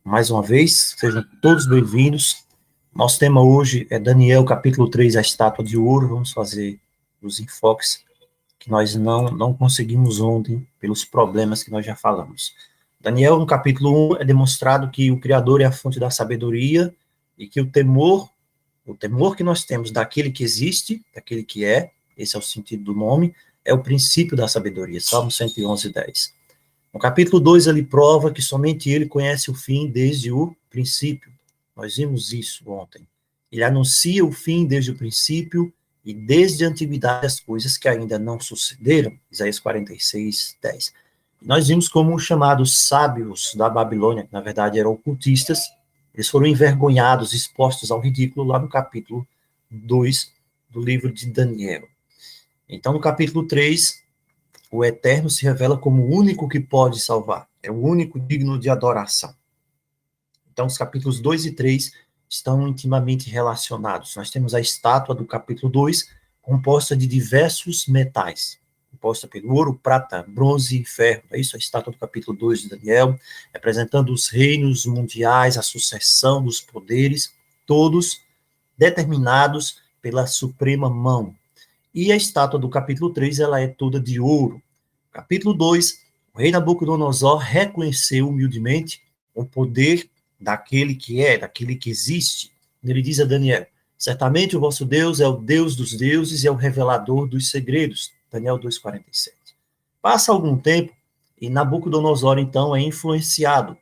mais uma vez, sejam todos bem-vindos. Nosso tema hoje é Daniel, capítulo 3, a estátua de ouro. Vamos fazer os enfoques que nós não conseguimos ontem, pelos problemas que nós já falamos. Daniel, no capítulo 1, é demonstrado que o Criador é a fonte da sabedoria e que o temor que nós temos daquele que existe, daquele que é, esse é o sentido do nome, é o princípio da sabedoria, Salmo 111, 10. No capítulo 2, ele prova que somente ele conhece o fim desde o princípio. Nós vimos isso ontem. Ele anuncia o fim desde o princípio e desde a antiguidade as coisas que ainda não sucederam. Isaías 46, 10. Nós vimos como os chamados sábios da Babilônia, que na verdade eram ocultistas, eles foram envergonhados, expostos ao ridículo lá no capítulo 2 do livro de Daniel. Então, no capítulo 3, o Eterno se revela como o único que pode salvar, é o único digno de adoração. Então, os capítulos 2 e 3 estão intimamente relacionados. Nós temos a estátua do capítulo 2, composta de diversos metais, composta pelo ouro, prata, bronze e ferro. É isso, a estátua do capítulo 2 de Daniel, representando os reinos mundiais, a sucessão dos poderes, todos determinados pela suprema mão. E a estátua do capítulo 3, ela é toda de ouro. Capítulo 2, o rei Nabucodonosor reconheceu humildemente o poder daquele que é, daquele que existe. Ele diz a Daniel: certamente o vosso Deus é o Deus dos deuses e é o revelador dos segredos. Daniel 2,47. Passa algum tempo e Nabucodonosor, então, é influenciado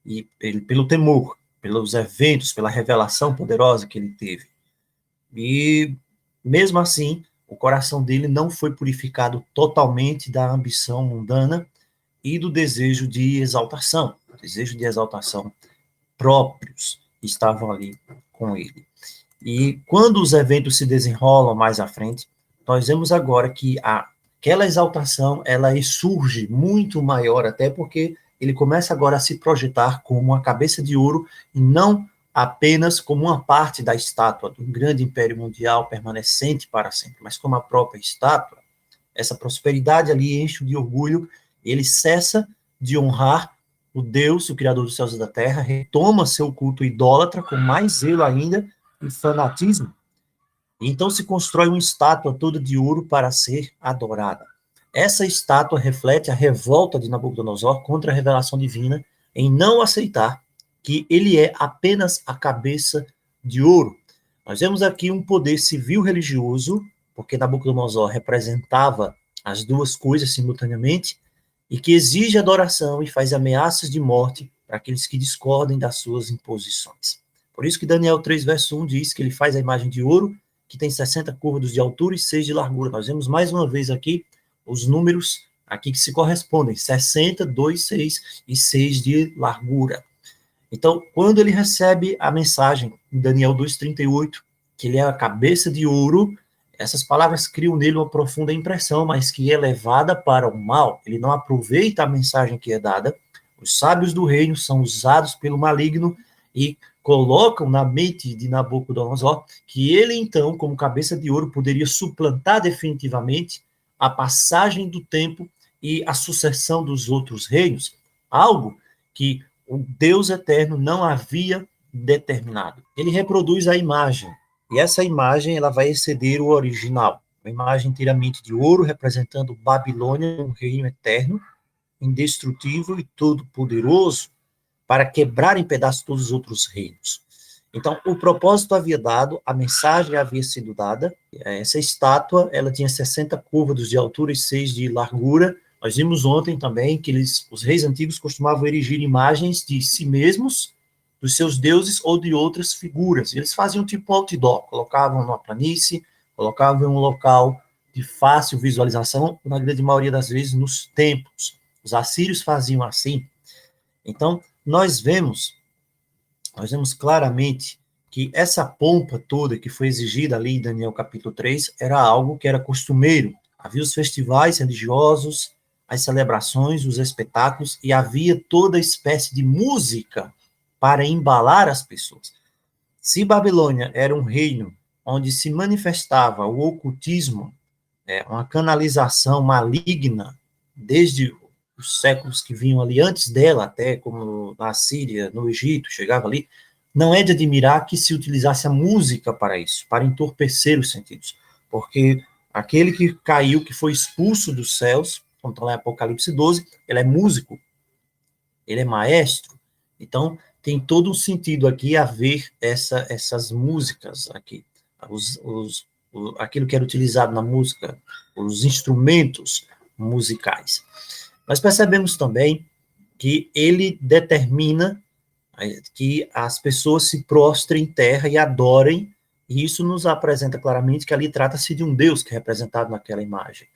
e pelo temor, pelos eventos, pela revelação poderosa que ele teve. E, mesmo assim, o coração dele não foi purificado totalmente da ambição mundana e do desejo de exaltação. O desejo de exaltação próprios estavam ali com ele. E quando os eventos se desenrolam mais à frente, nós vemos agora que aquela exaltação, ela surge muito maior, até porque ele começa agora a se projetar como a cabeça de ouro e não apenas como uma parte da estátua do grande império mundial permanecente para sempre, mas como a própria estátua. Essa prosperidade ali enche de orgulho, ele cessa de honrar o Deus, o Criador dos céus e da terra, retoma seu culto idólatra com mais zelo ainda e fanatismo. E então se constrói uma estátua toda de ouro para ser adorada. Essa estátua reflete a revolta de Nabucodonosor contra a revelação divina em não aceitar que ele é apenas a cabeça de ouro. Nós vemos aqui um poder civil-religioso, porque Nabucodonosor representava as duas coisas simultaneamente, e que exige adoração e faz ameaças de morte para aqueles que discordem das suas imposições. Por isso que Daniel 3, verso 1 diz que ele faz a imagem de ouro, que tem 60 côvados de altura e 6 de largura. Nós vemos mais uma vez aqui os números aqui que se correspondem, 60, 2, 6 e 6 de largura. Então, quando ele recebe a mensagem em Daniel 2,38, que ele é a cabeça de ouro, essas palavras criam nele uma profunda impressão, mas que é levada para o mal. Ele não aproveita a mensagem que é dada. Os sábios do reino são usados pelo maligno e colocam na mente de Nabucodonosor que ele, então, como cabeça de ouro, poderia suplantar definitivamente a passagem do tempo e a sucessão dos outros reinos, algo que o Deus eterno não havia determinado. Ele reproduz a imagem, e essa imagem ela vai exceder o original. Uma imagem inteiramente de ouro, representando Babilônia, um reino eterno, indestrutível e todo-poderoso, para quebrar em pedaços todos os outros reinos. Então, o propósito havia dado, a mensagem havia sido dada. Essa estátua, ela tinha 60 côvados de altura e 6 de largura. Nós vimos ontem também que os reis antigos costumavam erigir imagens de si mesmos, dos seus deuses ou de outras figuras. Eles faziam tipo outdoor, colocavam numa planície, colocavam em um local de fácil visualização, na grande maioria das vezes nos templos. Os assírios faziam assim. Então, nós vemos claramente que essa pompa toda que foi exigida ali em Daniel capítulo 3 era algo que era costumeiro. Havia os festivais religiosos, as celebrações, os espetáculos, e havia toda espécie de música para embalar as pessoas. Se Babilônia era um reino onde se manifestava o ocultismo, uma canalização maligna, desde os séculos que vinham ali antes dela, até como na Síria, no Egito, chegava ali, não é de admirar que se utilizasse a música para isso, para entorpecer os sentidos, porque aquele que caiu, que foi expulso dos céus, como está lá em Apocalipse 12, ele é músico, ele é maestro, então tem todo um sentido aqui a ver essas músicas aqui, aquilo que era utilizado na música, os instrumentos musicais. Nós percebemos também que ele determina que as pessoas se prostrem em terra e adorem, e isso nos apresenta claramente que ali trata-se de um Deus que é representado naquela imagem.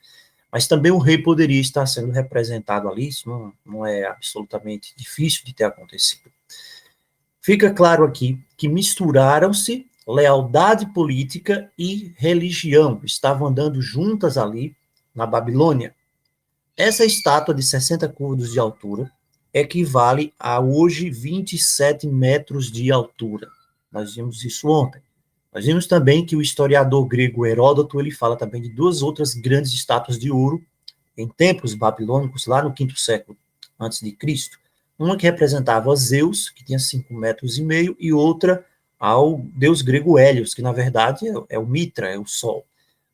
Mas também o rei poderia estar sendo representado ali, isso não é absolutamente difícil de ter acontecido. Fica claro aqui que misturaram-se lealdade política e religião, estavam andando juntas ali na Babilônia. Essa estátua de 60 côvados de altura equivale a hoje 27 metros de altura. Nós vimos isso ontem. Nós vimos também que o historiador grego Heródoto, ele fala também de duas outras grandes estátuas de ouro em templos babilônicos, lá no 5º século antes de Cristo. Uma que representava Zeus, que tinha 5,5 metros, e outra ao deus grego Hélios, que na verdade é o Mitra, é o Sol,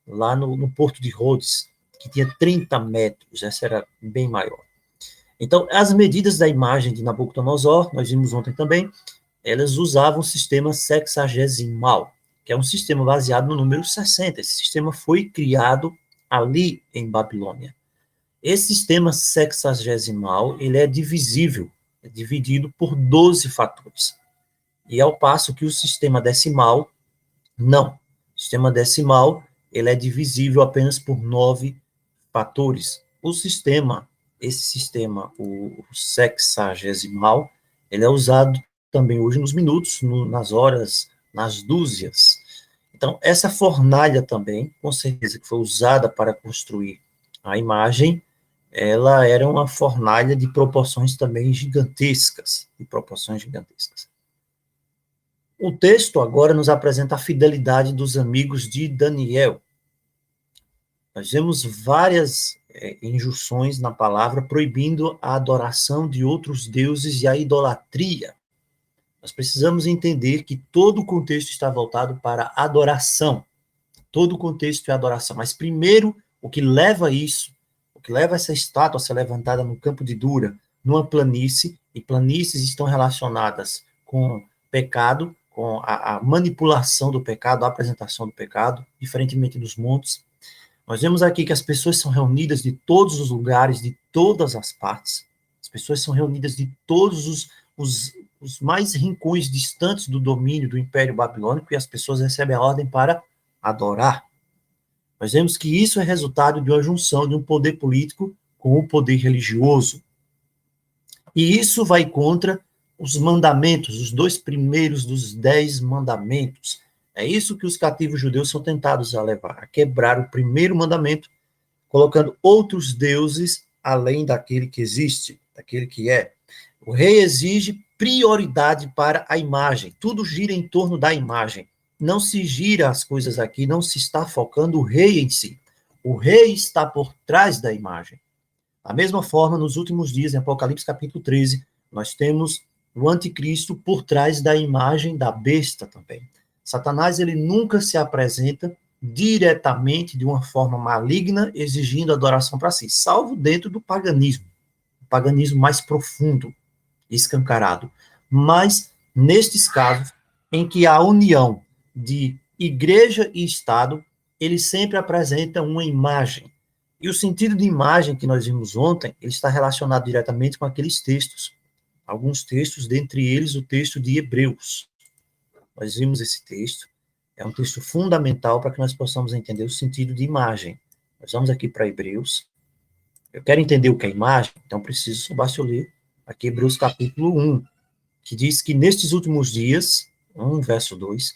lá no porto de Rhodes, que tinha 30 metros, essa era bem maior. Então, as medidas da imagem de Nabucodonosor, nós vimos ontem também, elas usavam o sistema sexagesimal, que é um sistema baseado no número 60. Esse sistema foi criado ali em Babilônia. Esse sistema sexagesimal, ele é divisível, é dividido por 12 fatores. E ao passo que o sistema decimal, não. O sistema decimal, ele é divisível apenas por 9 fatores. Esse sistema, o sexagesimal, ele é usado também hoje nos minutos, nas horas, nas dúzias. Então, essa fornalha também, com certeza que foi usada para construir a imagem, ela era uma fornalha de proporções também gigantescas, O texto agora nos apresenta a fidelidade dos amigos de Daniel. Nós vemos várias injunções na palavra proibindo a adoração de outros deuses e a idolatria. Nós precisamos entender que todo o contexto está voltado para adoração. Todo o contexto é adoração. Mas primeiro, o que leva essa estátua a ser levantada no campo de Dura, numa planície, e planícies estão relacionadas com pecado, com a manipulação do pecado, a apresentação do pecado, diferentemente dos montes. Nós vemos aqui que as pessoas são reunidas de todos os lugares, de todas as partes. As pessoas são reunidas de todos os mais rincões distantes do domínio do Império Babilônico, e as pessoas recebem a ordem para adorar. Nós vemos que isso é resultado de uma junção de um poder político com o poder religioso. E isso vai contra os mandamentos, os 2 primeiros dos 10 mandamentos. É isso que os cativos judeus são tentados a levar, a quebrar o primeiro mandamento, colocando outros deuses além daquele que existe, daquele que é. O rei exige prioridade para a imagem, tudo gira em torno da imagem. Não se gira as coisas aqui, não se está focando o rei em si. O rei está por trás da imagem. Da mesma forma, nos últimos dias, em Apocalipse capítulo 13, nós temos o anticristo por trás da imagem da besta também. Satanás, ele nunca se apresenta diretamente de uma forma maligna, exigindo adoração para si, salvo dentro do paganismo, o paganismo mais profundo, escancarado. Mas, nestes casos, em que há união de igreja e Estado, ele sempre apresenta uma imagem. E o sentido de imagem que nós vimos ontem, ele está relacionado diretamente com aqueles textos. Alguns textos, dentre eles o texto de Hebreus. Nós vimos esse texto, é um texto fundamental para que nós possamos entender o sentido de imagem. Nós vamos aqui para Hebreus. Eu quero entender o que é imagem, então preciso, basta eu ler aqui Hebreus capítulo 1, que diz que nestes últimos dias, 1 verso 2,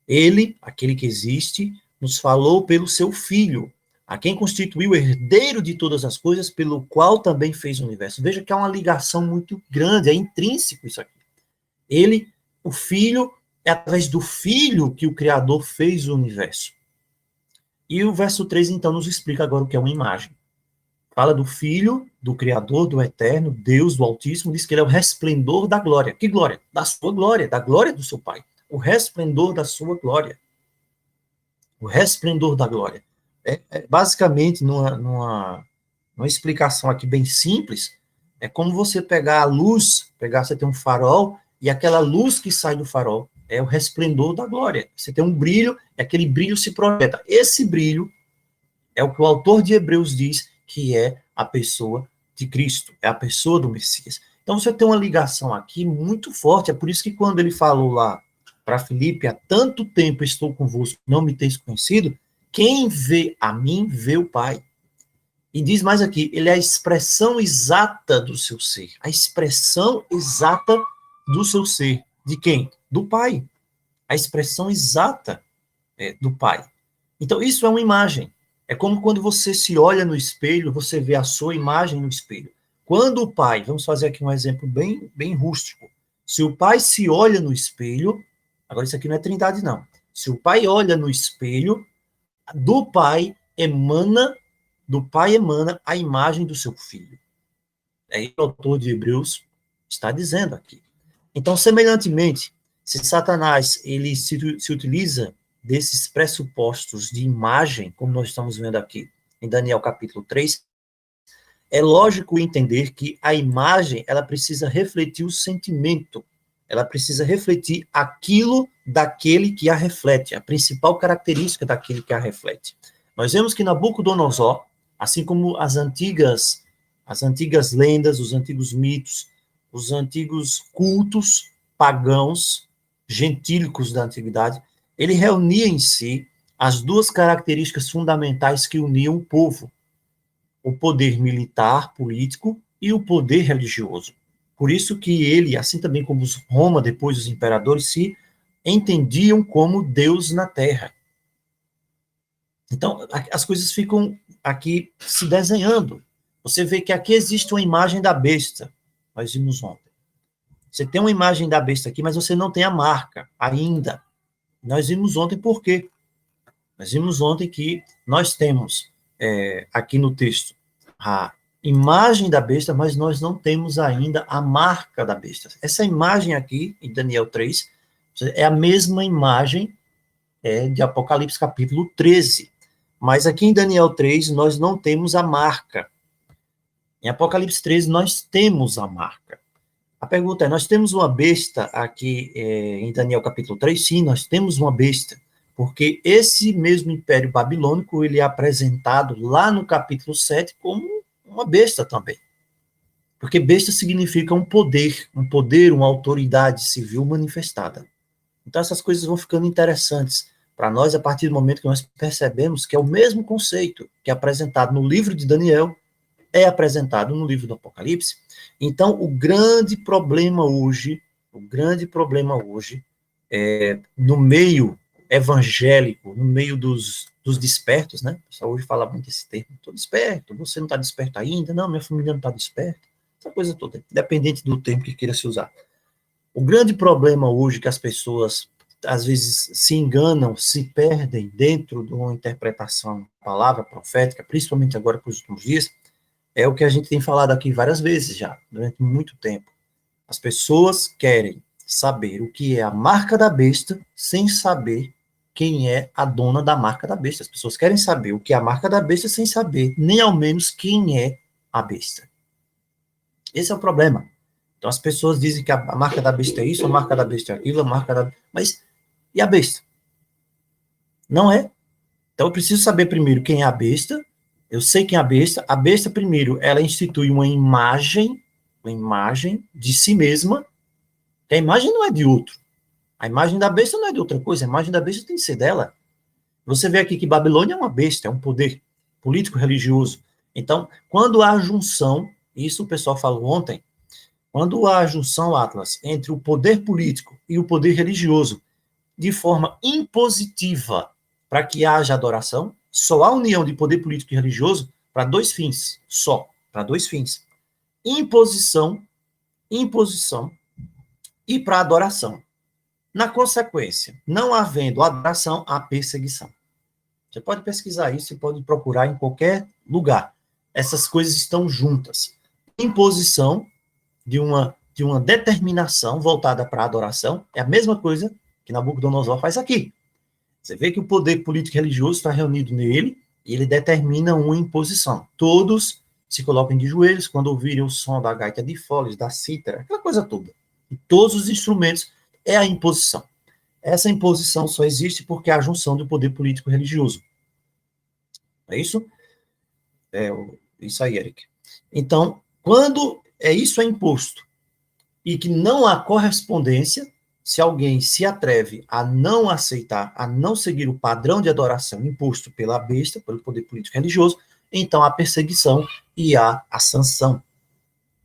ele, aquele que existe, nos falou pelo seu Filho, a quem constituiu o herdeiro de todas as coisas, pelo qual também fez o universo. Veja que há uma ligação muito grande, é intrínseco isso aqui. Ele, o Filho, é através do Filho que o Criador fez o universo. E o verso 3, então, nos explica agora o que é uma imagem. Fala do Filho, do Criador, do Eterno, Deus, do Altíssimo, diz que ele é o resplendor da glória. Que glória? Da sua glória, da glória do seu Pai. O resplendor da sua glória. O resplendor da glória. Basicamente, numa explicação aqui bem simples, é como você pegar a luz, você tem um farol, e aquela luz que sai do farol é o resplendor da glória. Você tem um brilho, e aquele brilho se projeta. Esse brilho é o que o autor de Hebreus diz que é a pessoa de Cristo, é a pessoa do Messias. Então você tem uma ligação aqui muito forte, é por isso que quando ele falou lá para Filipe, há tanto tempo estou convosco, não me tens conhecido, quem vê a mim, vê o Pai. E diz mais aqui, ele é a expressão exata do seu ser. A expressão exata do seu ser. De quem? Do Pai. A expressão exata do Pai. Então, isso é uma imagem. É como quando você se olha no espelho, você vê a sua imagem no espelho. Quando o Pai, vamos fazer aqui um exemplo bem, bem rústico. Se o Pai se olha no espelho, agora isso aqui não é trindade, não. Se o Pai olha no espelho, do Pai emana a imagem do seu Filho. É isso que o autor de Hebreus está dizendo aqui. Então, semelhantemente, se Satanás ele se utiliza desses pressupostos de imagem, como nós estamos vendo aqui em Daniel capítulo 3, é lógico entender que a imagem ela precisa refletir o sentimento, ela precisa refletir aquilo daquele que a reflete, a principal característica daquele que a reflete. Nós vemos que Nabucodonosor, assim como as antigas lendas, os antigos mitos, os antigos cultos pagãos, gentílicos da antiguidade, ele reunia em si as duas características fundamentais que uniam o povo: o poder militar, político, e o poder religioso. Por isso que ele, assim também como Roma, depois os imperadores, se entendiam como Deus na Terra. Então, as coisas ficam aqui se desenhando. Você vê que aqui existe uma imagem da besta. Nós vimos ontem. Você tem uma imagem da besta aqui, mas você não tem a marca ainda. Nós vimos ontem por quê? Nós vimos ontem que nós temos aqui no texto a imagem da besta, mas nós não temos ainda a marca da besta. Essa imagem aqui, em Daniel 3, é a mesma imagem de Apocalipse capítulo 13. Mas aqui em Daniel 3, nós não temos a marca. Em Apocalipse 13, nós temos a marca. A pergunta é, nós temos uma besta aqui em Daniel capítulo 3? Sim, nós temos uma besta, porque esse mesmo Império Babilônico, ele é apresentado lá no capítulo 7 como uma besta também. Porque besta significa um poder, uma autoridade civil manifestada. Então essas coisas vão ficando interessantes para nós a partir do momento que nós percebemos que é o mesmo conceito que é apresentado no livro de Daniel, é apresentado no livro do Apocalipse. Então, o grande problema hoje no meio evangélico, no meio dos despertos, né? O pessoal hoje fala muito esse termo, estou desperto, você não está desperto ainda? Não, minha família não está desperta. Essa coisa toda, independente do tempo que queira se usar. O grande problema hoje que as pessoas, às vezes, se enganam, se perdem dentro de uma interpretação da palavra profética, principalmente agora para os últimos dias, é o que a gente tem falado aqui várias vezes já, durante muito tempo. As pessoas querem saber o que é a marca da besta sem saber quem é a dona da marca da besta. As pessoas querem saber o que é a marca da besta sem saber nem ao menos quem é a besta. Esse é o problema. Então as pessoas dizem que a marca da besta é isso, a marca da besta é aquilo, a marca da... Mas e a besta? Não é. Então eu preciso saber primeiro quem é a besta. Eu sei quem é a besta. A besta, primeiro, ela institui uma imagem de si mesma, que a imagem não é de outro. A imagem da besta não é de outra coisa, a imagem da besta tem que ser dela. Você vê aqui que Babilônia é uma besta, é um poder político-religioso. Então, quando há junção, isso o pessoal falou ontem, quando há junção, Atlas, entre o poder político e o poder religioso, de forma impositiva, para que haja adoração, só há união de poder político e religioso para dois fins, só, para dois fins. Imposição e para adoração. Na consequência, não havendo adoração, há perseguição. Você pode pesquisar isso, você pode procurar em qualquer lugar. essas coisas estão juntas. Imposição de uma determinação voltada para a adoração é a mesma coisa que Nabucodonosor faz aqui. Você vê que o poder político e religioso está reunido nele e ele determina uma imposição. Todos se colocam de joelhos quando ouvirem o som da gaita de foles, da cítara, aquela coisa toda. E todos os instrumentos é a imposição. Essa imposição só existe porque é a junção do poder político e religioso. É isso? É isso aí, Eric. Então, quando isso é imposto e que não há correspondência, se alguém se atreve a não aceitar, a não seguir o padrão de adoração imposto pela besta, pelo poder político e religioso, então há perseguição e há a sanção.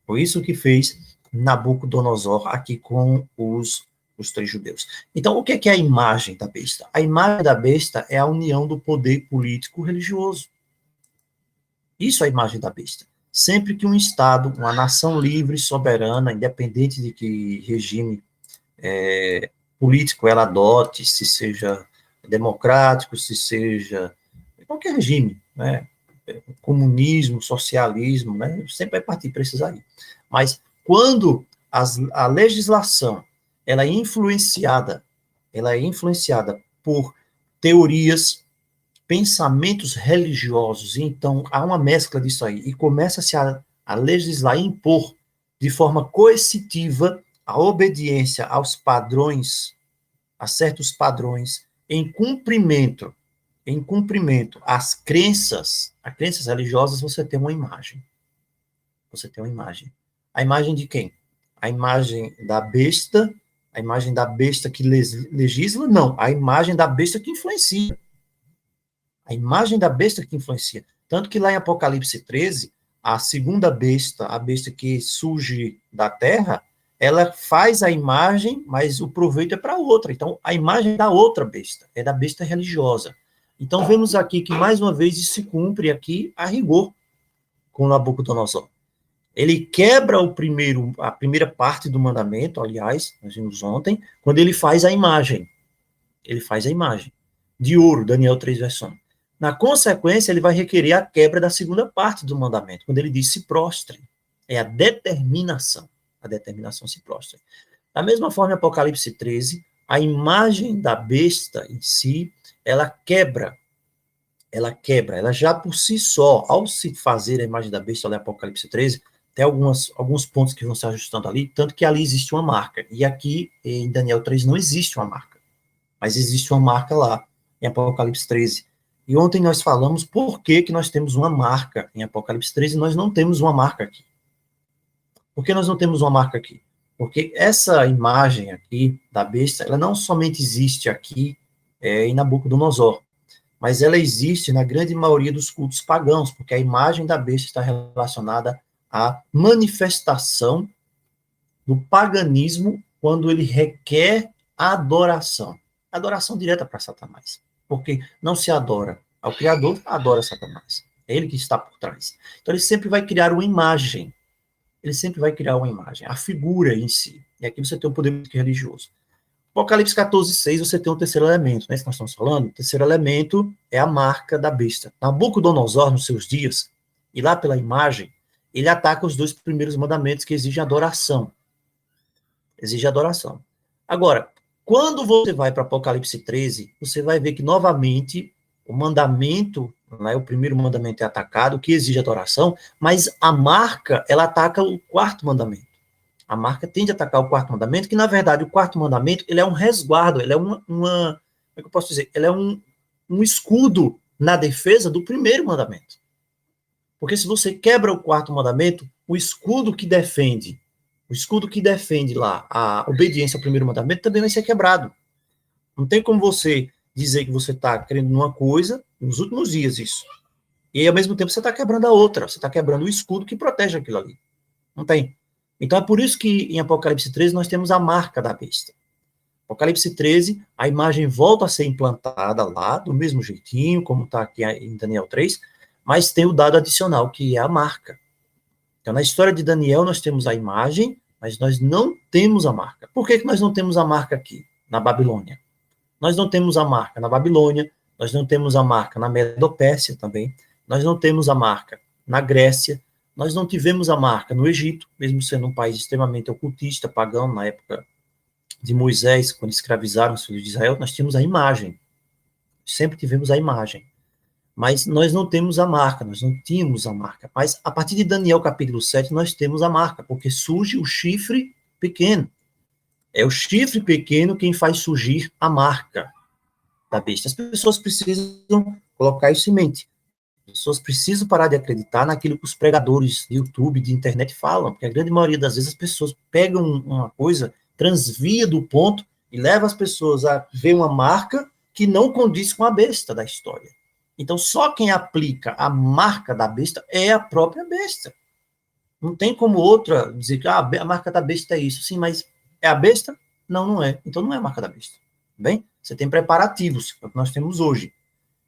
Foi isso que fez Nabucodonosor aqui com os três judeus. Então, o que é a imagem da besta? A imagem da besta é a união do poder político religioso. Isso é a imagem da besta. Sempre que um Estado, uma nação livre, soberana, independente de que regime político ela adote, se seja democrático, se seja qualquer regime, né? Comunismo, socialismo, né? Sempre vai partir para esses aí. Mas quando a legislação ela é influenciada por teorias, pensamentos religiosos, então há uma mescla disso aí, e começa-se a legislar e impor de forma coercitiva a obediência aos padrões, a certos padrões, em cumprimento às crenças religiosas, você tem uma imagem. Você tem uma imagem. A imagem de quem? A imagem da besta, a imagem da besta que legisla? Não, a imagem da besta que influencia. A imagem da besta que influencia. Tanto que lá em Apocalipse 13, a segunda besta, a besta que surge da terra, ela faz a imagem, mas o proveito é para outra. Então, a imagem da outra besta, é da besta religiosa. Então, vemos aqui que, mais uma vez, isso se cumpre aqui a rigor com Nabucodonosor. Ele quebra a primeira parte do mandamento, aliás, nós vimos ontem, quando ele faz a imagem. Ele faz a imagem de ouro, Daniel 3, verso 1. Na consequência, ele vai requerer a quebra da segunda parte do mandamento, quando ele diz se prostre. É a determinação. A determinação se prostre. Da mesma forma, em Apocalipse 13, a imagem da besta em si, ela quebra, ela já por si só, ao se fazer a imagem da besta, olha Apocalipse 13, tem alguns pontos que vão se ajustando ali, tanto que ali existe uma marca, e aqui em Daniel 3 não existe uma marca, mas existe uma marca lá, em Apocalipse 13. E ontem nós falamos por que nós temos uma marca em Apocalipse 13 e nós não temos uma marca aqui. Por que nós não temos uma marca aqui? Porque essa imagem aqui da besta, ela não somente existe aqui em Nabucodonosor, mas ela existe na grande maioria dos cultos pagãos, porque a imagem da besta está relacionada à manifestação do paganismo quando ele requer adoração. Adoração direta para Satanás. Porque não se adora ao Criador, adora Satanás. É ele que está por trás. Então ele sempre vai criar uma imagem. Ele sempre vai criar uma imagem, a figura em si. E aqui você tem o poder religioso. Apocalipse 14, 6, você tem um terceiro elemento, né? Que nós estamos falando. O terceiro elemento é a marca da besta. Nabucodonosor, nos seus dias, e lá pela imagem, ele ataca os dois primeiros mandamentos que exigem adoração. Exige adoração. Agora, quando você vai para Apocalipse 13, você vai ver que, novamente, o mandamento, né, o primeiro mandamento é atacado, que exige adoração, mas a marca, ela ataca o quarto mandamento. A marca tende a atacar o quarto mandamento, que, na verdade, o quarto mandamento, ele é um resguardo, ele é como é que eu posso dizer? Ele é um escudo na defesa do primeiro mandamento. Porque se você quebra o quarto mandamento, o escudo que defende lá a obediência ao primeiro mandamento também vai ser quebrado. Não tem como você dizer que você está crendo numa coisa, nos últimos dias isso, e ao mesmo tempo você está quebrando a outra, você está quebrando o escudo que protege aquilo ali. Não tem. Então é por isso que em Apocalipse 13 nós temos a marca da besta. Apocalipse 13, a imagem volta a ser implantada lá, do mesmo jeitinho, como está aqui em Daniel 3, mas tem o dado adicional, que é a marca. Então, na história de Daniel, nós temos a imagem, mas nós não temos a marca. Por que nós não temos a marca aqui, na Babilônia? Nós não temos a marca na Babilônia, nós não temos a marca na Medopérsia também, nós não temos a marca na Grécia, nós não tivemos a marca no Egito, mesmo sendo um país extremamente ocultista, pagão, na época de Moisés, quando escravizaram os filhos de Israel, nós tínhamos a imagem, sempre tivemos a imagem, mas nós não temos a marca, nós não tínhamos a marca, mas a partir de Daniel capítulo 7, nós temos a marca, porque surge o chifre pequeno, é o chifre pequeno quem faz surgir a marca da besta. As pessoas precisam colocar isso em mente. As pessoas precisam parar de acreditar naquilo que os pregadores de YouTube, de internet falam, porque a grande maioria das vezes as pessoas pegam uma coisa, transvia do ponto e leva as pessoas a ver uma marca que não condiz com a besta da história. Então, só quem aplica a marca da besta é a própria besta. Não tem como outra dizer que a marca da besta é isso. Sim, mas é a besta? Não, não é. Então, não é a marca da besta. Bem? Você tem preparativos, é o que nós temos hoje.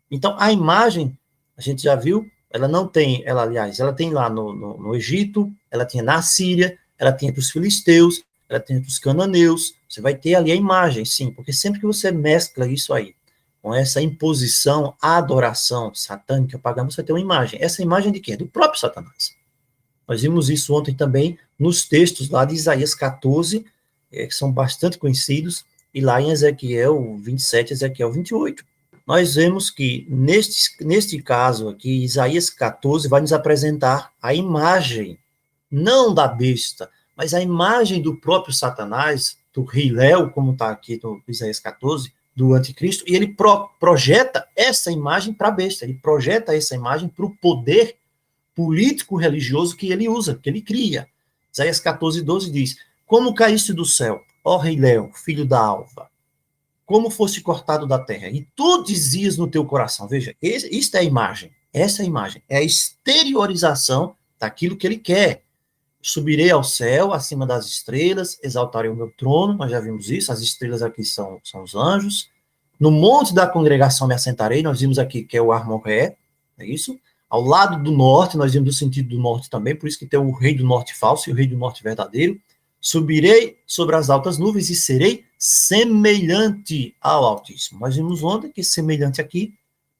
Então, a imagem, a gente já viu, ela não tem, aliás, ela tem lá no Egito, ela tinha na Síria, ela tinha para os filisteus, ela tem para os cananeus, você vai ter ali a imagem, sim, porque sempre que você mescla isso aí, com essa imposição, a adoração satânica, pagamos, você tem uma imagem. Essa imagem de quem? Do próprio Satanás. Nós vimos isso ontem também nos textos lá de Isaías 14, que são bastante conhecidos, e lá em Ezequiel 27, Ezequiel 28. Nós vemos que, neste caso aqui, Isaías 14 vai nos apresentar a imagem, não da besta, mas a imagem do próprio Satanás, do rei Léo, como está aqui no Isaías 14, do anticristo, e ele projeta essa imagem para a besta, ele projeta essa imagem para o poder político-religioso que ele usa, que ele cria. Isaías 14, 12 diz: como caíste do céu, ó rei Léo, filho da alva, como fosse cortado da terra, e tu dizias no teu coração, veja, isto é a imagem, essa é a imagem, é a exteriorização daquilo que ele quer. Subirei ao céu, acima das estrelas, exaltarei o meu trono, nós já vimos isso, as estrelas aqui são os anjos. No monte da congregação me assentarei, nós vimos aqui que é o Armon-Ré, é isso? Ao lado do norte, nós vimos o sentido do norte também, por isso que tem o rei do norte falso e o rei do norte verdadeiro. Subirei sobre as altas nuvens e serei semelhante ao Altíssimo. Nós vimos ontem que semelhante aqui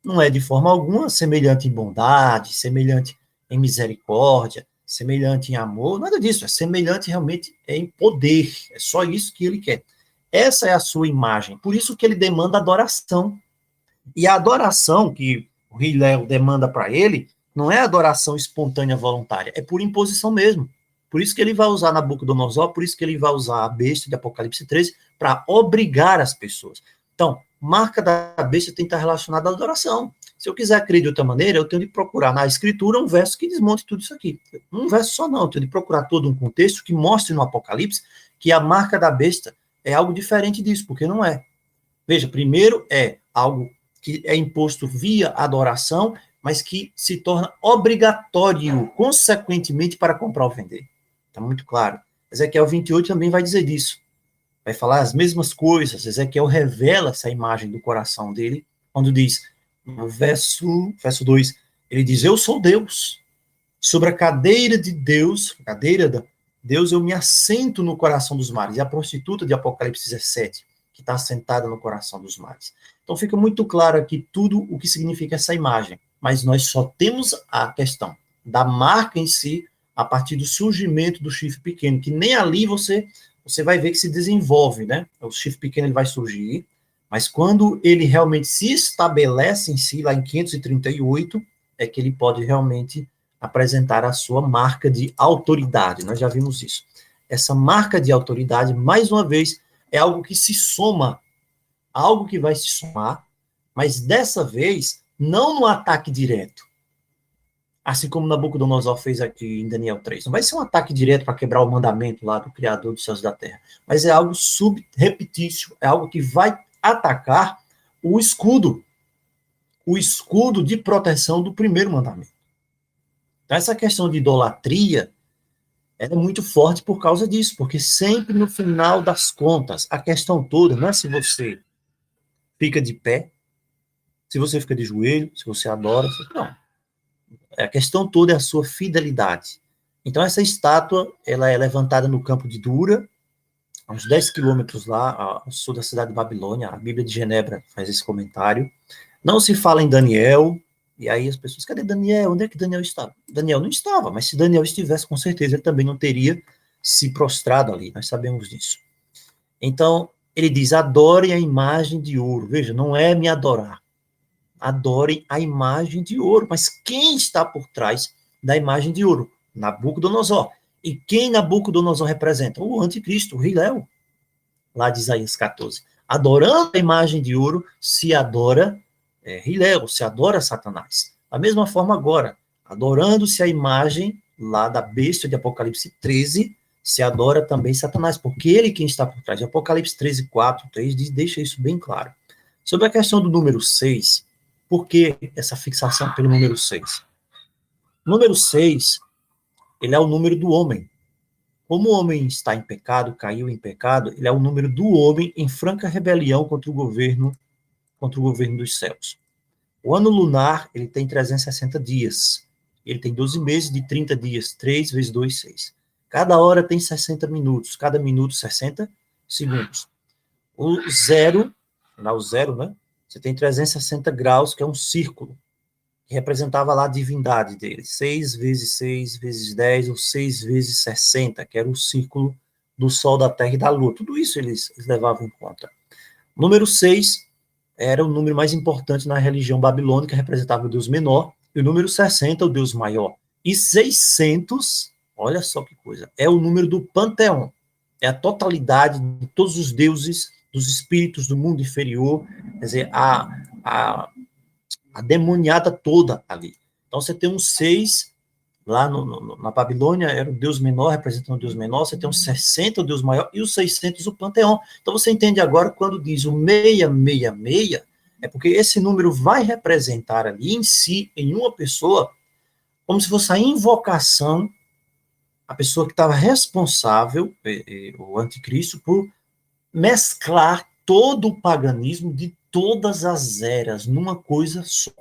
não é de forma alguma semelhante em bondade, semelhante em misericórdia, semelhante em amor, nada disso, é semelhante realmente em poder, é só isso que ele quer. Essa é a sua imagem, por isso que ele demanda adoração. E a adoração que o rei Léo demanda para ele não é adoração espontânea voluntária, é por imposição mesmo. Por isso que ele vai usar Nabucodonosor, por isso que ele vai usar a besta de Apocalipse 13 para obrigar as pessoas. Então, marca da besta tem que estar relacionada à adoração. Se eu quiser crer de outra maneira, eu tenho de procurar na escritura um verso que desmonte tudo isso aqui. Um verso só não, eu tenho de procurar todo um contexto que mostre no Apocalipse que a marca da besta é algo diferente disso, porque não é. Veja, primeiro é algo que é imposto via adoração, mas que se torna obrigatório, consequentemente, para comprar ou vender. Está muito claro. Ezequiel 28 também vai dizer disso. Vai falar as mesmas coisas. Ezequiel revela essa imagem do coração dele, quando diz, no verso 2, ele diz, eu sou Deus. Sobre a cadeira de Deus, a cadeira da Deus, eu me assento no coração dos mares. E a prostituta de Apocalipse 17, que está sentada no coração dos mares. Então fica muito claro aqui tudo o que significa essa imagem. Mas nós só temos a questão da marca em si, a partir do surgimento do chifre pequeno, que nem ali você vai ver que se desenvolve, né? O chifre pequeno ele vai surgir, mas quando ele realmente se estabelece em si, lá em 538, é que ele pode realmente apresentar a sua marca de autoridade. Nós já vimos isso. Essa marca de autoridade, mais uma vez, é algo que se soma, algo que vai se somar, mas dessa vez, não no ataque direto, assim como Nabucodonosor fez aqui em Daniel 3. Não vai ser um ataque direto para quebrar o mandamento lá do Criador dos céus e da terra, mas é algo subrepetício, é algo que vai atacar o escudo de proteção do primeiro mandamento. Então, essa questão de idolatria é muito forte por causa disso, porque sempre no final das contas, a questão toda não é se você fica de pé, se você fica de joelho, se você adora, não. A questão toda é a sua fidelidade. Então, essa estátua, ela é levantada no campo de Dura, a uns 10 quilômetros lá, ao sul da cidade de Babilônia. A Bíblia de Genebra faz esse comentário. Não se fala em Daniel, E aí as pessoas, cadê Daniel? Onde é que Daniel estava? Daniel não estava, mas se Daniel estivesse, com certeza ele também não teria se prostrado ali, nós sabemos disso. Então, ele diz, adorem a imagem de ouro. Veja, não é me adorar. Adorem a imagem de ouro. Mas quem está por trás da imagem de ouro? Nabucodonosor. E quem Nabucodonosor representa? O anticristo, o rei Léo, lá de Isaías 14. Adorando a imagem de ouro, se adora rei Léo, se adora Satanás. Da mesma forma agora, adorando-se a imagem lá da besta de Apocalipse 13, se adora também Satanás, porque ele quem está por trás. Apocalipse 13, 4, 3 deixa isso bem claro. Sobre a questão do número 6, por que essa fixação pelo número 6? O número 6, ele é o número do homem. Como o homem está em pecado, caiu em pecado, ele é o número do homem em franca rebelião contra o governo dos céus. O ano lunar, ele tem 360 dias. Ele tem 12 meses de 30 dias. 3 vezes 2, 6. Cada hora tem 60 minutos. Cada minuto, 60 segundos. O zero, né? Você tem 360 graus, que é um círculo, que representava lá a divindade dele. 6 vezes 6 vezes 10, ou 6 vezes 60, que era o círculo do Sol, da Terra e da Lua. Tudo isso eles levavam em conta. Número 6 era o número mais importante na religião babilônica, representava o Deus menor, e o número 60, o Deus maior. E 600, olha só que coisa, é o número do panteão, é a totalidade de todos os deuses, dos espíritos do mundo inferior, quer dizer, a demoniada toda ali. Então você tem um 6, lá na Babilônia era o Deus menor, representando o Deus menor, você tem um 60, o Deus maior, e o 600, o panteão. Então você entende agora quando diz o 666, é porque esse número vai representar ali em si, em uma pessoa, como se fosse a invocação, a pessoa que estava responsável, o anticristo, por mesclar todo o paganismo de todas as eras numa coisa só.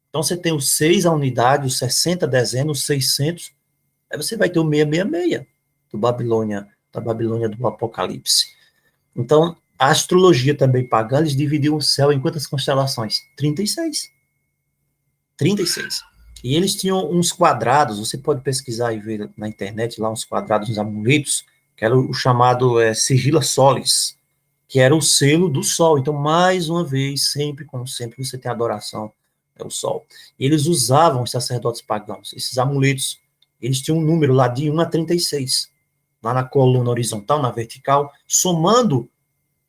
Então você tem o 6, a unidade, o 60, a dezena, o 600, aí você vai ter o 666 da Babilônia do Apocalipse. Então, a astrologia também pagã, eles dividiam o céu em quantas constelações? 36. 36. E eles tinham uns quadrados, você pode pesquisar e ver na internet lá uns quadrados, uns amuletos, que era o chamado Sigila Solis, que era o selo do sol. Então, mais uma vez, sempre, como sempre, você tem adoração ao sol. E eles usavam, os sacerdotes pagãos, esses amuletos, eles tinham um número lá de 1 a 36, lá na coluna horizontal, na vertical, somando,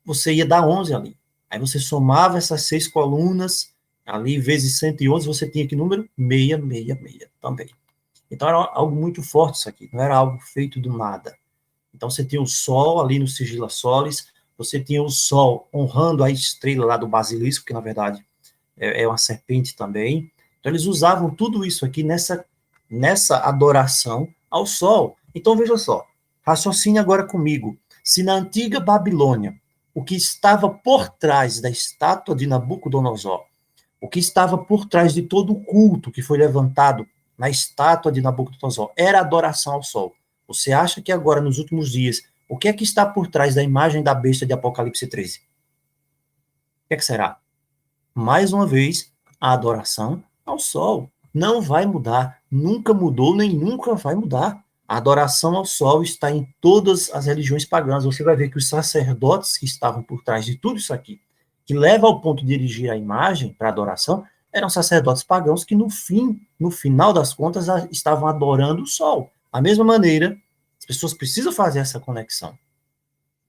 você ia dar 11 ali. Aí você somava essas 6 colunas, ali, vezes 111, você tinha que número? 666 também. Então, era algo muito forte isso aqui, não era algo feito do nada. Então, você tinha o sol ali no Sigila Solis, você tinha o sol honrando a estrela lá do basilisco, que na verdade é uma serpente também. Então, eles usavam tudo isso aqui nessa adoração ao sol. Então, veja só, raciocine agora comigo. Se na antiga Babilônia, o que estava por trás da estátua de Nabucodonosor, o que estava por trás de todo o culto que foi levantado na estátua de Nabucodonosor, era adoração ao sol. Você acha que agora, nos últimos dias, o que é que está por trás da imagem da besta de Apocalipse 13? O que é que será? Mais uma vez, a adoração ao sol. Não vai mudar, nunca mudou, nem nunca vai mudar. A adoração ao sol está em todas as religiões pagãs. Você vai ver que os sacerdotes que estavam por trás de tudo isso aqui, que leva ao ponto de erigir a imagem para adoração, eram sacerdotes pagãos que, no final das contas, estavam adorando o sol. Da mesma maneira, as pessoas precisam fazer essa conexão.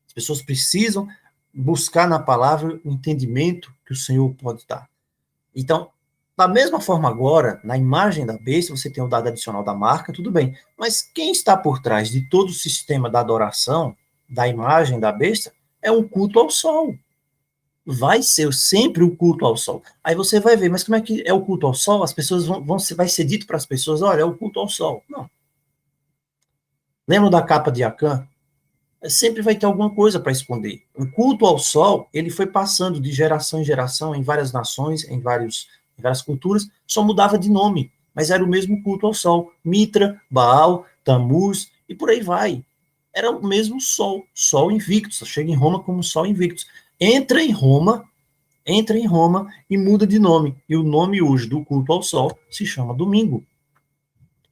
As pessoas precisam buscar na palavra o entendimento que o Senhor pode dar. Então, da mesma forma agora, na imagem da besta, você tem o dado adicional da marca, tudo bem. Mas quem está por trás de todo o sistema da adoração, da imagem da besta, é um culto ao sol. Vai ser sempre o culto ao sol. Aí você vai ver, mas como é que é o culto ao sol? As pessoas vai ser dito para as pessoas, olha, é o culto ao sol. Não. Lembra da capa de Acã? Sempre vai ter alguma coisa para esconder. O culto ao sol, ele foi passando de geração em geração, em várias nações, em várias culturas, só mudava de nome, mas era o mesmo culto ao sol. Mitra, Baal, Tammuz, e por aí vai. Era o mesmo sol invictus. Chega em Roma como sol invictus. Entra em Roma, entra em Roma e muda de nome. E o nome hoje do culto ao sol se chama domingo.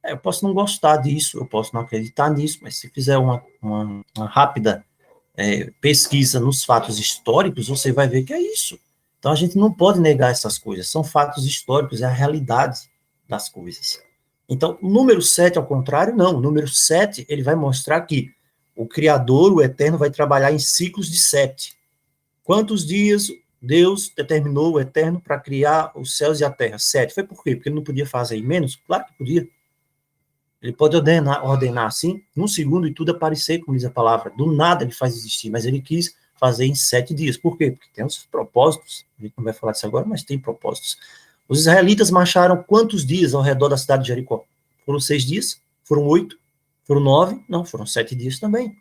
Eu posso não gostar disso, eu posso não acreditar nisso, mas se fizer uma rápida pesquisa nos fatos históricos, você vai ver que é isso. Então a gente não pode negar essas coisas, são fatos históricos, é a realidade das coisas. Então, o número 7, ao contrário, não. O número 7, ele vai mostrar que o Criador, o Eterno, vai trabalhar em ciclos de 7. Quantos dias Deus determinou o Eterno para criar os céus e a terra? 7. Foi por quê? Porque ele não podia fazer em menos? Claro que podia. Ele pode ordenar assim, num segundo, e tudo aparecer, como diz a palavra. Do nada ele faz existir, mas ele quis fazer em 7 dias. Por quê? Porque tem os propósitos, a gente não vai falar disso agora, mas tem propósitos. Os israelitas marcharam quantos dias ao redor da cidade de Jericó? Foram 6 dias? Foram 8? Foram 9? Não, foram 7 dias também.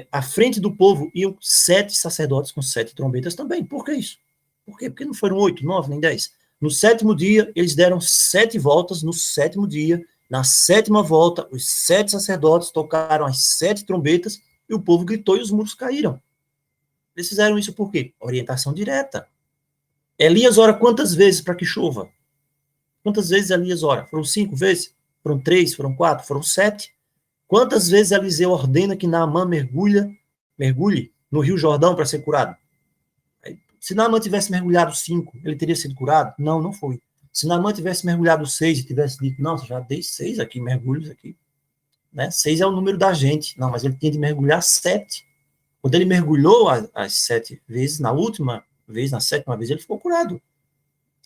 À frente do povo iam 7 sacerdotes com 7 trombetas também. Por que isso? Por quê? Porque não foram 8, 9, nem 10. No 7º dia, eles deram 7 voltas. No 7º dia, na 7ª volta, os 7 sacerdotes tocaram as 7 trombetas e o povo gritou e os muros caíram. Eles fizeram isso por quê? Orientação direta. Elias ora quantas vezes para que chova? Quantas vezes Elias ora? Foram 5 vezes? Foram 3? Foram 4? Foram 7? Quantas vezes Eliseu ordena que Naamã mergulhe no Rio Jordão para ser curado? Se Naamã tivesse mergulhado 5, ele teria sido curado? Não, não foi. Se Naamã tivesse mergulhado 6 e tivesse dito, não, já dei 6 aqui, mergulhos aqui, né? 6 é o número da gente. Não, mas ele tinha de mergulhar 7. Quando ele mergulhou as 7 vezes, na última vez, na 7ª vez, ele ficou curado.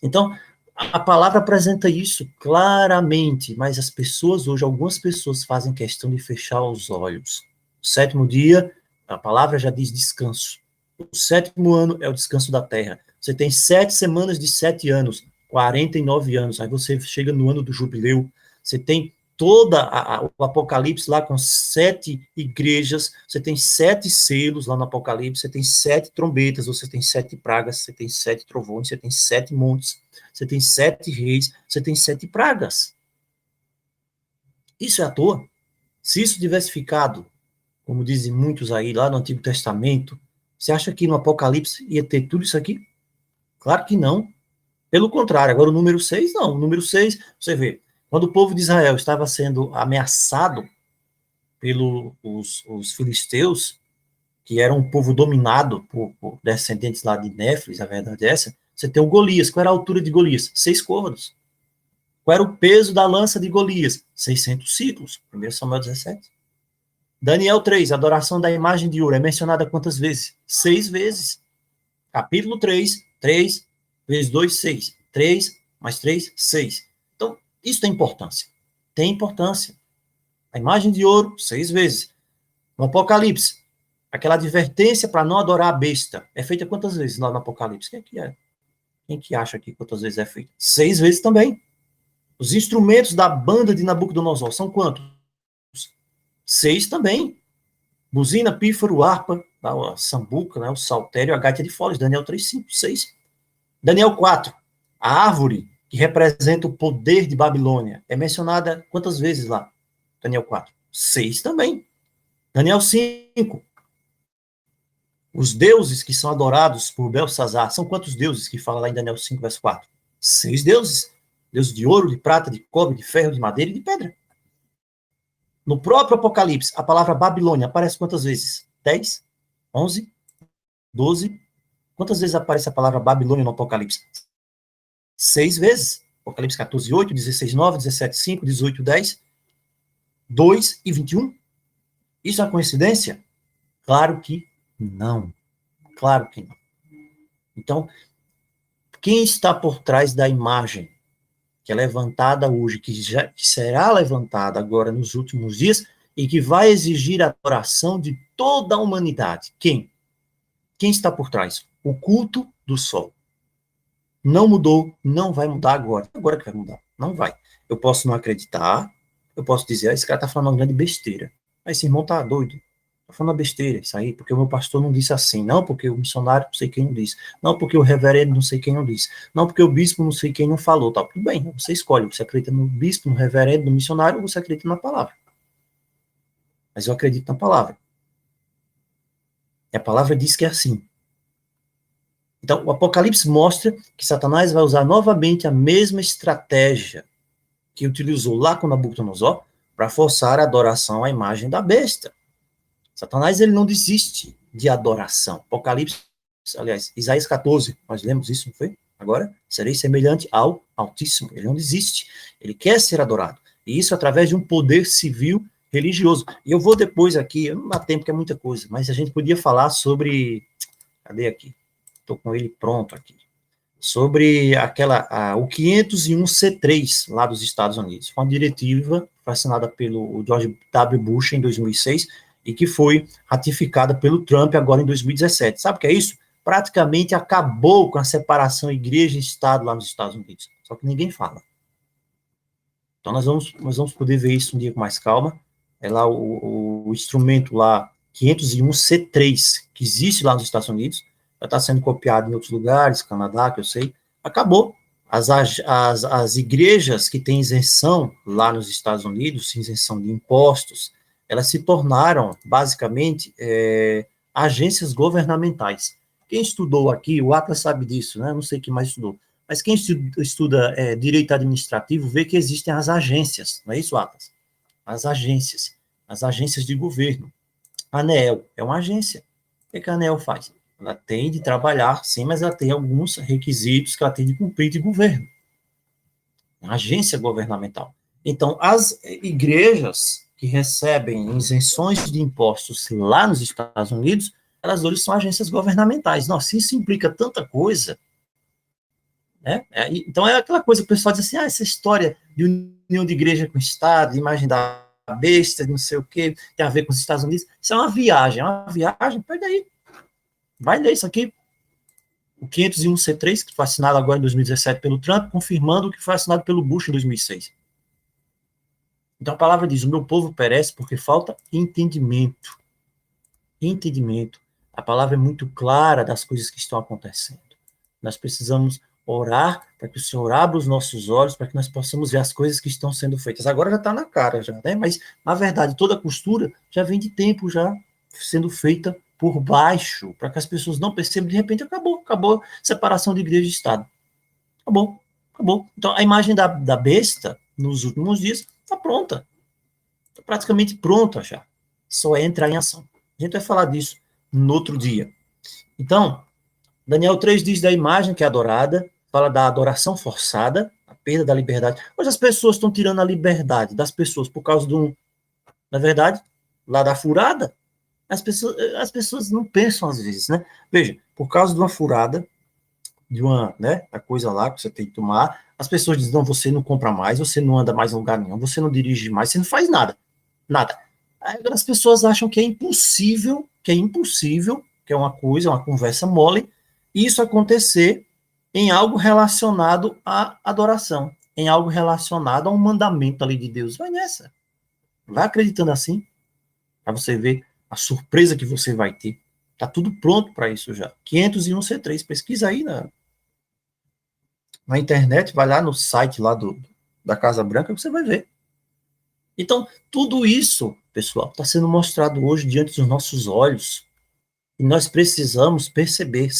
Então, a palavra apresenta isso claramente, mas as pessoas hoje, algumas pessoas fazem questão de fechar os olhos. O 7º dia, a palavra já diz descanso. O 7º ano é o descanso da terra. Você tem 7 semanas de 7 anos, 49 anos. Aí você chega no ano do jubileu. Você tem o Apocalipse lá com 7 igrejas. Você tem 7 selos lá no Apocalipse. Você tem 7 trombetas. Você tem 7 pragas. Você tem 7 trovões. Você tem 7 montes. Você tem 7 reis. Você tem 7 pragas. Isso é à toa? Se isso tivesse ficado, como dizem muitos aí, lá no Antigo Testamento, você acha que no Apocalipse ia ter tudo isso aqui? Claro que não. Pelo contrário, agora o número 6, não. O número 6, você vê, quando o povo de Israel estava sendo ameaçado pelos os filisteus, que era um povo dominado por descendentes lá de Néfris, a verdade é essa, você tem o Golias. Qual era a altura de Golias? 6 côvados. Qual era o peso da lança de Golias? 600 ciclos. 1 Samuel 17. Daniel 3, adoração da imagem de ouro, é mencionada quantas vezes? 6 vezes. Capítulo 3, 3 vezes 2, 6. 3 mais 3, 6. Então, isso tem importância. Tem importância. A imagem de ouro, 6 vezes. No Apocalipse, aquela advertência para não adorar a besta, é feita quantas vezes lá no Apocalipse? Quem é que é? Quem que acha aqui quantas vezes é feita? 6 vezes também. Os instrumentos da banda de Nabucodonosor são quantos? 6 também. Buzina, pífaro, harpa, a sambuca, né, o saltério, a gaita de foles, Daniel 3, 5, 6. Daniel 4, a árvore que representa o poder de Babilônia, é mencionada quantas vezes lá? Daniel 4, 6 também. Daniel 5, os deuses que são adorados por Belsazar, são quantos deuses que fala lá em Daniel 5, verso 4? 6 deuses. Deus de ouro, de prata, de cobre, de ferro, de madeira e de pedra. No próprio Apocalipse, a palavra Babilônia aparece quantas vezes? 10? 11? 12? Quantas vezes aparece a palavra Babilônia no Apocalipse? 6 vezes. Apocalipse 14, 8, 16, 9, 17, 5, 18, 10, 2 e 21. Isso é coincidência? Claro que não. Claro que não. Então, quem está por trás da imagem que é levantada hoje, que será levantada agora nos últimos dias, e que vai exigir a adoração de toda a humanidade? Quem? Quem está por trás? O culto do sol. Não mudou, não vai mudar agora. Agora que vai mudar. Não vai. Eu posso não acreditar, eu posso dizer, esse cara está falando uma grande besteira. Esse irmão tá doido. Tá falando uma besteira isso aí, porque o meu pastor não disse assim. Não porque o missionário não sei quem não disse. Não porque o reverendo não sei quem não disse. Não porque o bispo não sei quem não falou. Tá, tudo bem, você escolhe. Você acredita no bispo, no reverendo, no missionário, ou você acredita na palavra. Mas eu acredito na palavra. E a palavra diz que é assim. Então, o Apocalipse mostra que Satanás vai usar novamente a mesma estratégia que utilizou lá com Nabucodonosor para forçar a adoração à imagem da besta. Satanás, ele não desiste de adoração. Apocalipse, aliás, Isaías 14, nós lemos isso, não foi? Agora, serei semelhante ao Altíssimo. Ele não desiste. Ele quer ser adorado. E isso através de um poder civil religioso. E eu vou depois aqui, eu não dá tempo, que é muita coisa, mas a gente podia falar sobre... Cadê aqui? Estou com ele pronto aqui. Sobre o 501C3, lá dos Estados Unidos. Foi uma diretiva assinada pelo George W. Bush em 2006 e que foi ratificada pelo Trump agora em 2017. Sabe o que é isso? Praticamente acabou com a separação igreja e Estado lá nos Estados Unidos. Só que ninguém fala. Então nós vamos poder ver isso um dia com mais calma. É lá o instrumento lá, 501C3, que existe lá nos Estados Unidos, já está sendo copiado em outros lugares, Canadá, que eu sei, acabou. As igrejas que têm isenção lá nos Estados Unidos, isenção de impostos, elas se tornaram, basicamente, agências governamentais. Quem estudou aqui, o Atlas sabe disso, né? Não sei quem mais estudou, mas quem estuda direito administrativo vê que existem as agências, não é isso, Atlas? As agências de governo. A ANEEL é uma agência. O que a ANEEL faz? Ela tem de trabalhar, sim, mas ela tem alguns requisitos que ela tem de cumprir de governo. Uma agência governamental. Então, as igrejas que recebem isenções de impostos lá nos Estados Unidos, elas hoje são agências governamentais. Nossa, isso implica tanta coisa. Né? Então, é aquela coisa que o pessoal diz assim, essa história de união de igreja com o Estado, de imagem da besta, não sei o quê, tem a ver com os Estados Unidos. Isso é uma viagem, pega aí. Vai ler isso aqui, o 501C3, que foi assinado agora em 2017 pelo Trump, confirmando o que foi assinado pelo Bush em 2006. Então a palavra diz, o meu povo perece porque falta entendimento. Entendimento. A palavra é muito clara das coisas que estão acontecendo. Nós precisamos orar para que o Senhor abra os nossos olhos, para que nós possamos ver as coisas que estão sendo feitas. Agora já está na cara, já, né? Mas, na verdade, toda a costura já vem de tempo já sendo feita por baixo, para que as pessoas não percebam, de repente acabou a separação de igreja e Estado. Acabou. Então, a imagem da besta, nos últimos dias, está pronta. Está praticamente pronta já. Só é entrar em ação. A gente vai falar disso no outro dia. Então, Daniel 3 diz da imagem que é adorada, fala da adoração forçada, a perda da liberdade. Hoje as pessoas estão tirando a liberdade das pessoas por causa de na verdade, lá da furada. As pessoas não pensam às vezes, né? Veja, por causa de uma furada, de uma, né, a coisa lá que você tem que tomar, as pessoas dizem, não, você não compra mais, você não anda mais em lugar nenhum, você não dirige mais, você não faz nada. Aí as pessoas acham que é impossível, que é uma coisa, uma conversa mole, isso acontecer em algo relacionado à adoração, em algo relacionado a um mandamento ali de Deus. Vai nessa. Vai acreditando assim, para você ver a surpresa que você vai ter. Tá tudo pronto para isso já. 501C3, pesquisa aí na internet, vai lá no site lá da Casa Branca, que você vai ver. Então, tudo isso, pessoal, está sendo mostrado hoje diante dos nossos olhos. E nós precisamos perceber.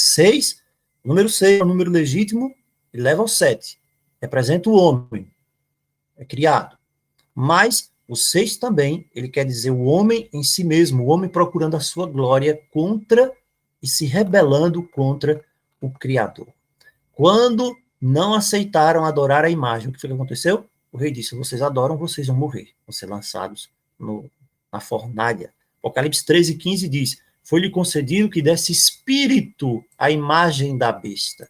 O número 6 é um número legítimo e leva ao 7. Representa o homem, é criado. Mas o 6 também, ele quer dizer o homem em si mesmo, o homem procurando a sua glória contra e se rebelando contra o Criador. Quando não aceitaram adorar a imagem, o que foi que aconteceu? O rei disse, vocês adoram, vocês vão morrer, vão ser lançados na fornalha. Apocalipse 13:15 diz, foi-lhe concedido que desse espírito à imagem da besta,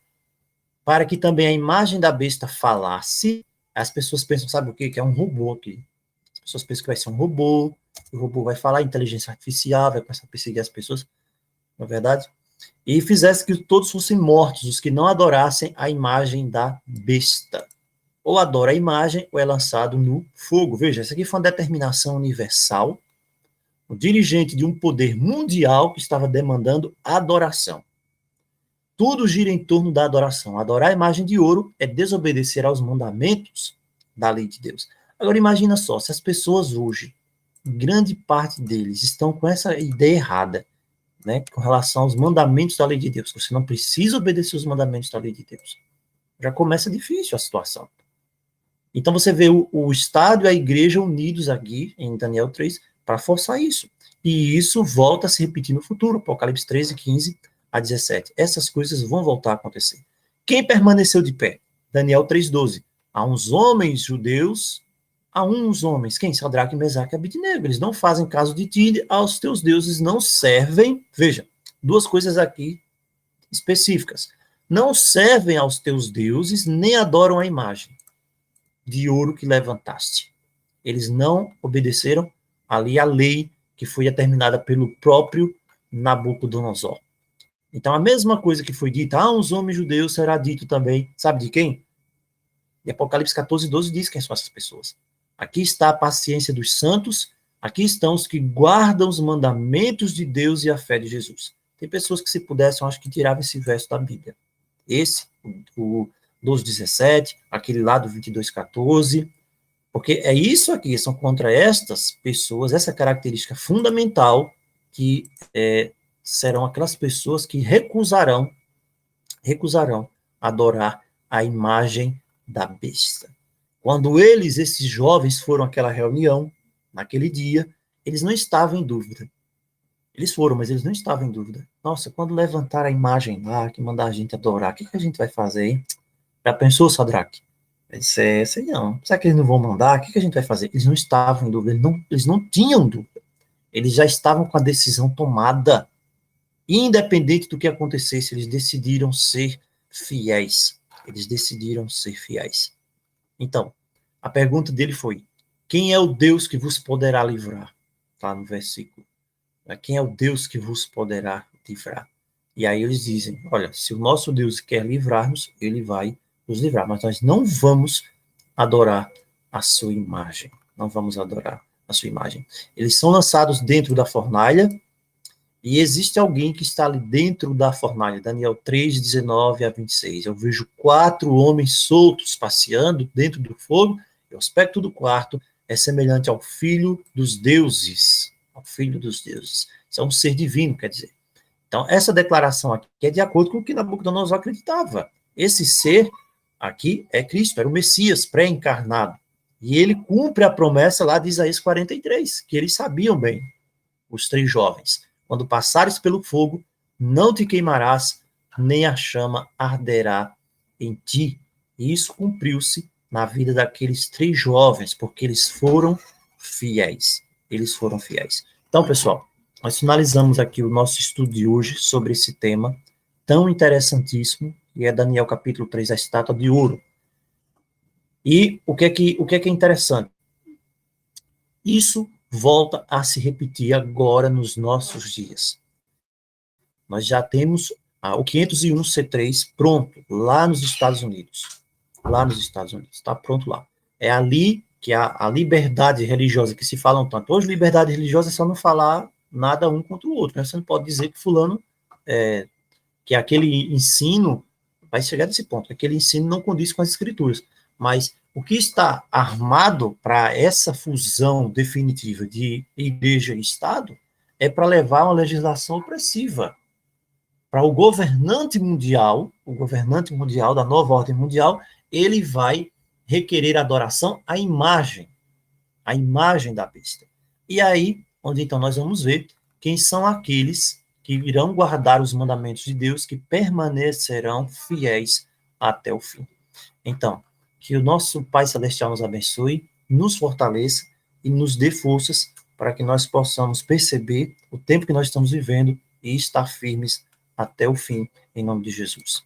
para que também a imagem da besta falasse. As pessoas pensam, sabe o quê? Que é um robô aqui. As pessoas pensam que vai ser um robô, o robô vai falar, inteligência artificial, vai começar a perseguir as pessoas, não é verdade? E fizesse que todos fossem mortos, os que não adorassem a imagem da besta. Ou adora a imagem, ou é lançado no fogo. Veja, essa aqui foi uma determinação universal, o dirigente de um poder mundial que estava demandando adoração. Tudo gira em torno da adoração. Adorar a imagem de ouro é desobedecer aos mandamentos da lei de Deus. Agora imagina só, se as pessoas hoje, grande parte deles, estão com essa ideia errada, né, com relação aos mandamentos da lei de Deus. Você não precisa obedecer os mandamentos da lei de Deus. Já começa difícil a situação. Então você vê o Estado e a igreja unidos aqui, em Daniel 3, para forçar isso. E isso volta a se repetir no futuro, Apocalipse 13, 15 a 17. Essas coisas vão voltar a acontecer. Quem permaneceu de pé? Daniel 3,12. Há uns homens judeus, quem? Sadraque, Mesaque e Abednego. Eles não fazem caso de ti, aos teus deuses não servem. Veja, duas coisas aqui específicas. Não servem aos teus deuses, nem adoram a imagem de ouro que levantaste. Eles não obedeceram ali a lei que foi determinada pelo próprio Nabucodonosor. Então, a mesma coisa que foi dita a uns homens judeus será dito também, sabe de quem? E Apocalipse 14, 12 diz quem são essas pessoas. Aqui está a paciência dos santos, aqui estão os que guardam os mandamentos de Deus e a fé de Jesus. Tem pessoas que, se pudessem, eu acho que tiravam esse verso da Bíblia. Esse, o 12, 17, aquele lá do 22, 14, porque é isso aqui, são contra estas pessoas, essa característica fundamental, que serão aquelas pessoas que recusarão adorar a imagem da besta. Quando esses jovens, foram àquela reunião, naquele dia, eles não estavam em dúvida. Eles foram, mas eles não estavam em dúvida. Nossa, quando levantar a imagem lá, que mandar a gente adorar, o que a gente vai fazer, hein? Já pensou, Sadraque? Eu disse, sei não. Será que eles não vão mandar? O que a gente vai fazer? Eles não estavam em dúvida, eles não tinham dúvida. Eles já estavam com a decisão tomada. Independente do que acontecesse, eles decidiram ser fiéis. Eles decidiram ser fiéis. Então, a pergunta dele foi, quem é o Deus que vos poderá livrar? Está no versículo. Quem é o Deus que vos poderá livrar? E aí eles dizem, olha, se o nosso Deus quer livrar-nos, ele vai nos livrar, mas nós não vamos adorar a sua imagem. Não vamos adorar a sua imagem. Eles são lançados dentro da fornalha, e existe alguém que está ali dentro da fornalha. Daniel 3, 19 a 26. Eu vejo 4 homens soltos passeando dentro do fogo, e o aspecto do quarto é semelhante ao filho dos deuses. Ao filho dos deuses. Isso é um ser divino, quer dizer. Então, essa declaração aqui é de acordo com o que Nabucodonosor acreditava. Esse ser aqui é Cristo, era o Messias pré-encarnado. E ele cumpre a promessa lá de Isaías 43, que eles sabiam bem, os 3 jovens. Quando passares pelo fogo, não te queimarás, nem a chama arderá em ti. E isso cumpriu-se na vida daqueles 3 jovens, porque eles foram fiéis. Eles foram fiéis. Então, pessoal, nós finalizamos aqui o nosso estudo de hoje sobre esse tema tão interessantíssimo, que é Daniel capítulo 3, a estátua de ouro. E o que é interessante? Isso volta a se repetir agora nos nossos dias. Nós já temos o 501 C3 pronto, lá nos Estados Unidos. Lá nos Estados Unidos, está pronto lá. É ali que a liberdade religiosa que se falam tanto. Hoje, liberdade religiosa é só não falar nada um contra o outro, né? Você não pode dizer que fulano, que aquele ensino, vai chegar nesse ponto, aquele ensino não condiz com as escrituras. Mas o que está armado para essa fusão definitiva de igreja e Estado é para levar uma legislação opressiva. Para o governante mundial da nova ordem mundial, ele vai requerer adoração à imagem da besta. E aí, onde então nós vamos ver quem são aqueles que irão guardar os mandamentos de Deus, que permanecerão fiéis até o fim. Então, que o nosso Pai Celestial nos abençoe, nos fortaleça e nos dê forças para que nós possamos perceber o tempo que nós estamos vivendo e estar firmes até o fim, em nome de Jesus.